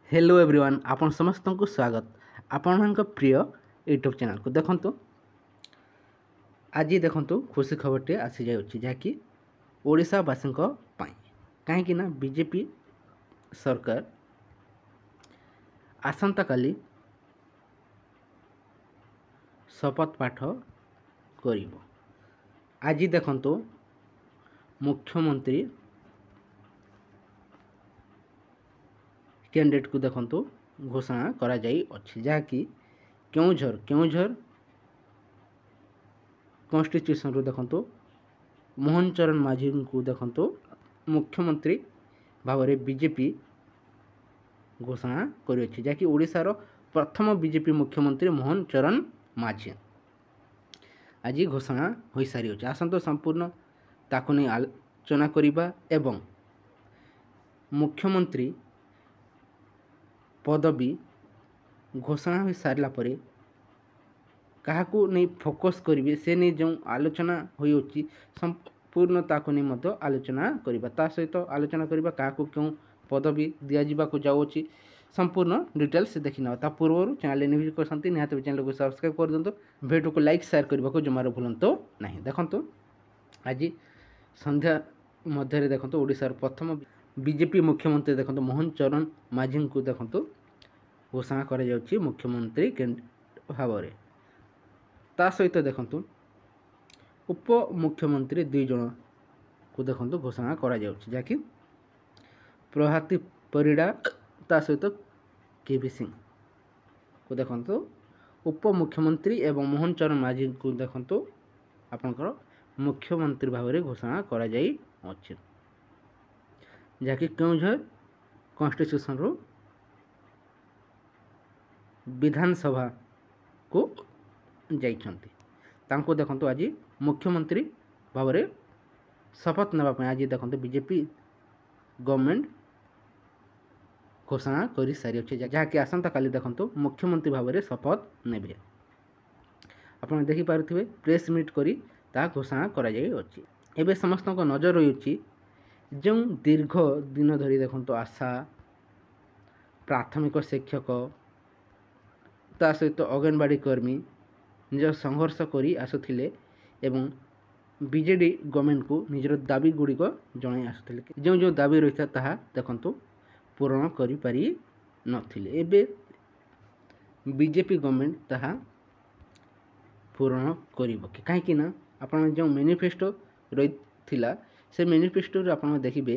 Hello everyone आपण समस्त को स्वागत आपण प्रिय यूट्यूब चैनल को देखंतु आज देखंतु खुशी खबरटे आसी जाउछि जहाँकि ओडिशावासी कहीं ना बीजेपी सरकार आसंता काली शपथ पाठ करिवो। आज देखंतु मुख्यमंत्री कैंडिडेट को देखंतु घोषणा करा जाई अछि जहाँकि केउझर कॉन्स्टिट्यूशन रो देखंतु मोहन चरण माझी को देखंतु मुख्यमंत्री भाव में बीजेपी घोषणा करी अछि जहाँकि ओडिशार प्रथम बीजेपी मुख्यमंत्री मोहन चरण माझी आज घोषणा हो सारी अछि। आसंत संपूर्ण ताकु नहीं आलोचना करिबा एवं मुख्यमंत्री पदवी घोषणा हो सारा पर क्या नहीं फोकस करेंगे से नहीं जो आलोचना होती संपूर्ण ताकु नहीं मध्य आलोचना करवा ता सहित आलोचना करवा क्या क्यों पदवी दिज्वा जाऊँगी संपूर्ण डिटेल्स देखी ना ता पूर्व चैनल न्यूज करते निहत चैनल को सब्सक्राइब कर दिंतु वीडियो को लाइक शेयर करने को जमार भूलु ना। देखो आज संध्या मध्य देखो ओडिशार प्रथम बीजेपी मुख्यमंत्री देखो मोहन चरण माझी को देखो घोषणा कर मुख्यमंत्री भाव में ता सहित देखो उप मुख्यमंत्री दुई जन को देखो घोषणा करा जहाँकि प्रभाती परिड़ा ता सहित केवी सिंह को देखो उप मुख्यमंत्री एवं मोहन चरण माझी को देखो आपणकर मुख्यमंत्री भाव में घोषणा करा जहाँकि केउझर कॉन्स्टिट्यूशन रो विधानसभा को जाइछन्ति तांको देखंतु आज मुख्यमंत्री भाव में शपथ नेबा आज देखंतु बीजेपी गवर्नमेंट घोषणा कर सारी अच्छे जहाँकि आसंता काली देखंतु मुख्यमंत्री भाव में शपथ नेबे आपण देखि पारुथिबे प्रेस मीट करी ता घोषणा करा जाई अछि। एबे समस्त को नजर रही जो दीर्घ दिन धरी देखंतु आशा प्राथमिक शिक्षक ता सहित अंगनवाड़ी कर्मी निज संघर्ष करी आसुथिले एवं बीजेडी गवर्नमेंट को निजर दाबी गुड़िक जन आसुथिले जो जो दाबी रही था ताहा देखंतु पूरण करि पारि नथिले एबे बीजेपी गवर्नमेंट ताहा पूरण करिवो कि काहेकि ना आपण जो मैनिफेस्टो रही थिला से मैनिफेस्टो रे आपण देखिबे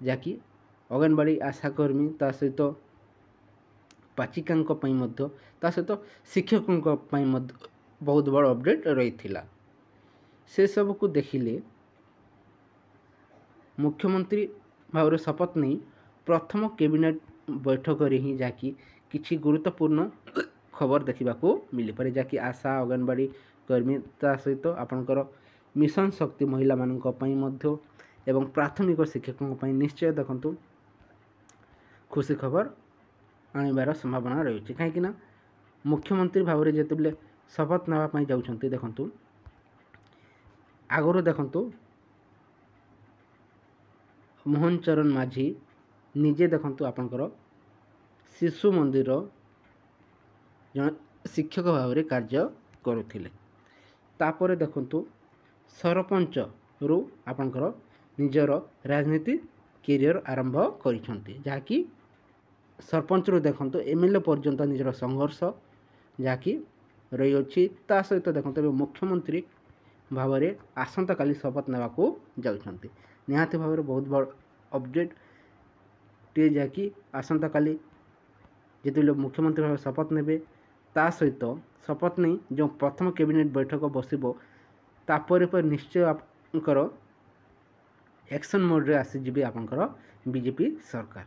जाकि अंगनवाड़ी आशाकर्मी ता सहित पाचिकांक पई मध्य ता सहित शिक्षकों पई मध्य बहुत बड़ अपडेट रही थिला से सब को देखिले मुख्यमंत्री भाव में शपथ नहीं प्रथम कैबिनेट बैठक रे ही जाकि किछि गुरुत्वपूर्ण खबर देखा मिल पारे जहाँकि आशा अंगनवाड़ी कर्मी ता सहित आपणकर मिशन शक्ति महिला मानक पई मध्य एवं प्राथमिक शिक्षकों पई निश्चय देखंतु खुशी खबर आनिबार संभावना रही है कहीं मुख्यमंत्री भाव में जिते शपथ नापी जाऊँच देखु आगुरी देखु मोहन चरण माझी निजे देखु आपणकर शिशु मंदिर जन शिक्षक भाव में कार्य करुले तापर देखु सरपंच रु आपणकर निजर राजनीति कैरियर आरंभ करिसेंती जहाँकि सरपंच रु देखंतु एमएलए पर्यंत निजर संघर्ष जहाँकि रही अच्छी ता सहित देखते मुख्यमंत्री भाव में आसंता काली शपथ नेबाकू जाउछंती निहाती भाव में बहुत बड़ अपडेट टे जहाँकि आसंता काली जिते मुख्यमंत्री भाव शपथ नेबे ता सहित शपथ नहीं जो प्रथम कैबिनेट बैठक बसिबो तापर पर निश्चय आपनकर एक्शन मोड रे आसीजिबे आपनकर बीजेपी सरकार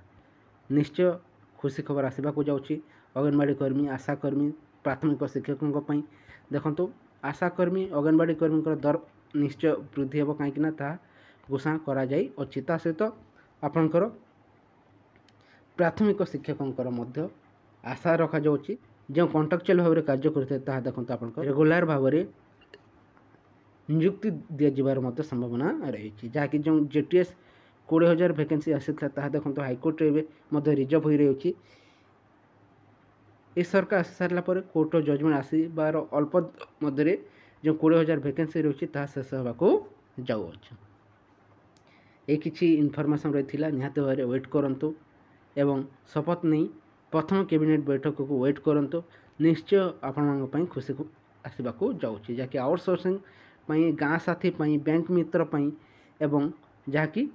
निश्चय खुशी खबर आसवा को जाऊँगी अंगनवाड़ी कर्मी आशा कर्मी प्राथमिक शिक्षकों देखो आशा कर्मी अंगनवाड़ी कर्मी दर निश्चय वृद्धि हे कहीं घोषणा करा जाई अछि ता सहित आपणकर प्राथमिक शिक्षकों आशा रखा जाउछि जो कॉन्ट्राक्चुअल भाव में कार्य करते देखो आप रेगुलर भाव में नियुक्ति दिज्वार संभावना रही जहाँकि जो जेटीएस 20,000 वैकेंसी आसी देखो हाइकोर्ट रे रिजर्व हो रही ए सरकार आसी सारा पर कोर्ट जजमेंट आसबार अल्प मध्य जो 20,000 वैकेंसी रही है शेष होगा जाऊँच। ये किसी इनफर्मेशन रही निहाती भाव वेट करूँ एवं शपथ नहीं प्रथम कैबिनेट बैठक को वेट करूँ निश्चय आपण खुशी को आसवाक जाऊँगी जहाँकि आउटसोर्सिंग गाँ साथी बैंक मित्र एवं जहाँकि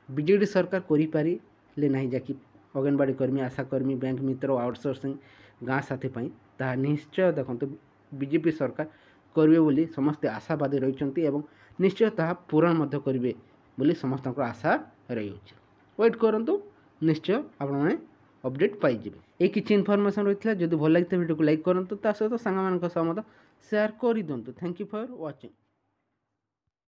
बीजेडी सरकार करें ना जहाँकि अंगनवाड़ी कर्मी आशाकर्मी बैंक मित्र आउटसोर्सिंग गाँ साथी ता निश्चय देखो बीजेपी सरकार करेंगे बोली समस्ते आशावादी रही निश्चय ता पूरण करेंगे बोली समस्त आशा रही वेट करूँ निश्चय आपने अपडेट पाइबे। ये किसी इनफर्मेशन रही है जब भल लगी वीडियो को लाइक करूँ सहित सांग मान सह शेयर कर दिंतु। Thank you for watching.